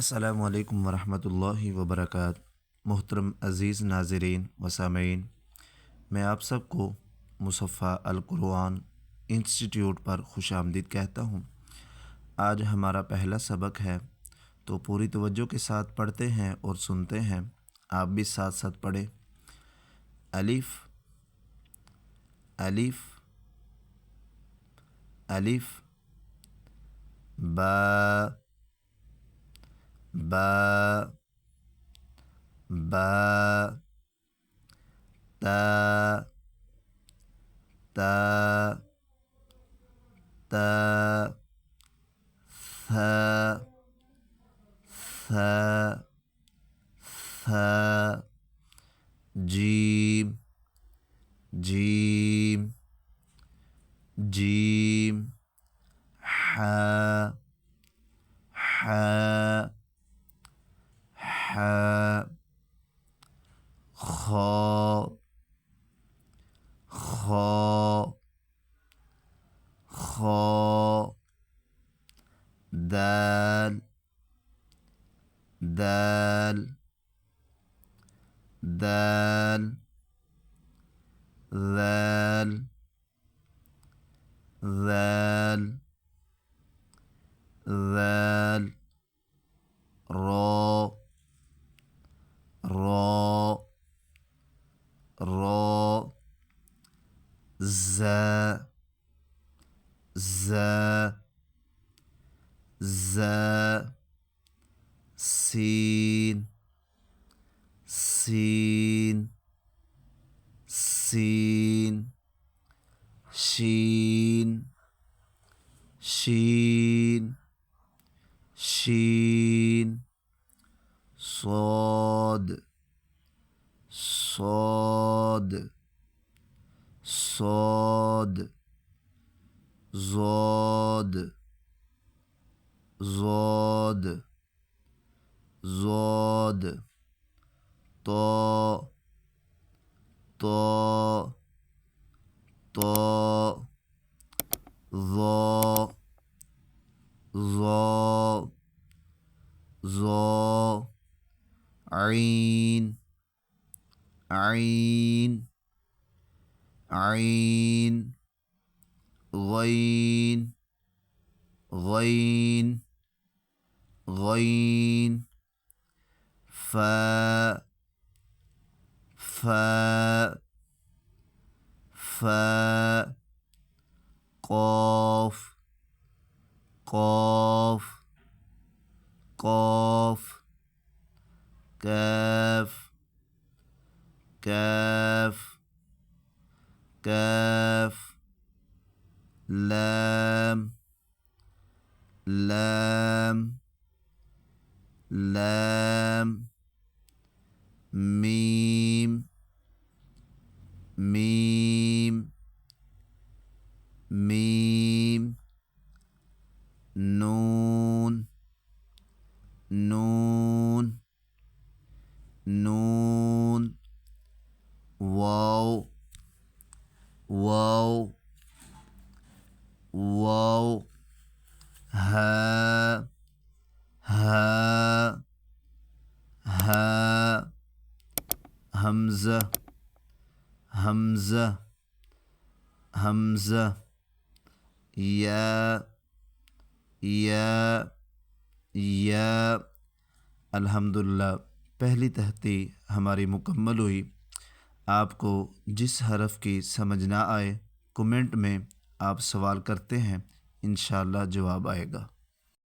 अस्सलामु अलैकुम वरहमतुल्लाहि वबरकातुहू। मोहतरम अज़ीज़ नाज़रीन व सामीन, मैं आप सबको मुसफ़्फ़ा अल कुरआन इंस्टीट्यूट पर खुशामदीद कहता हूँ। आज हमारा पहला सबक है, तो पूरी तवज्जो के साथ पढ़ते हैं और सुनते हैं। आप भी साथ साथ पढ़ें। अलिफ अलिफ अलिफ, बा बा बा, ता ता ता, सा सा सा, जीम जीम जीम, हा हा हा, खा खा खा, दाल दाल दाल, ज़ाल ज़ाल ज़ाल, रा रा रा, ज़ा ज़ा ज़ा, सीन सीन सीन, शीन शीन शीन, सौद सौद सौद, ज़ौद ज़ौद ज़ौद, तो तो तो, ज़ौ ज़ौ ज़ौ, ऐन ऐन ऐन, गैन गैन गैन, फा फा फा, क़ाफ़ क़ाफ़ क़ाफ़, काफ काफ काफ, लाम लाम लाम, मीम मीम मीम, नून नून नून, वाव वाव वाव, हा हा हा, हमज़ा हमज़ा हमज़ा, या या या। अल्हम्दुलिल्लाह, पहली तहती हमारी मुकम्मल हुई। आपको जिस हरफ की समझ ना आए, कमेंट में आप सवाल करते हैं, इंशाअल्लाह जवाब आएगा।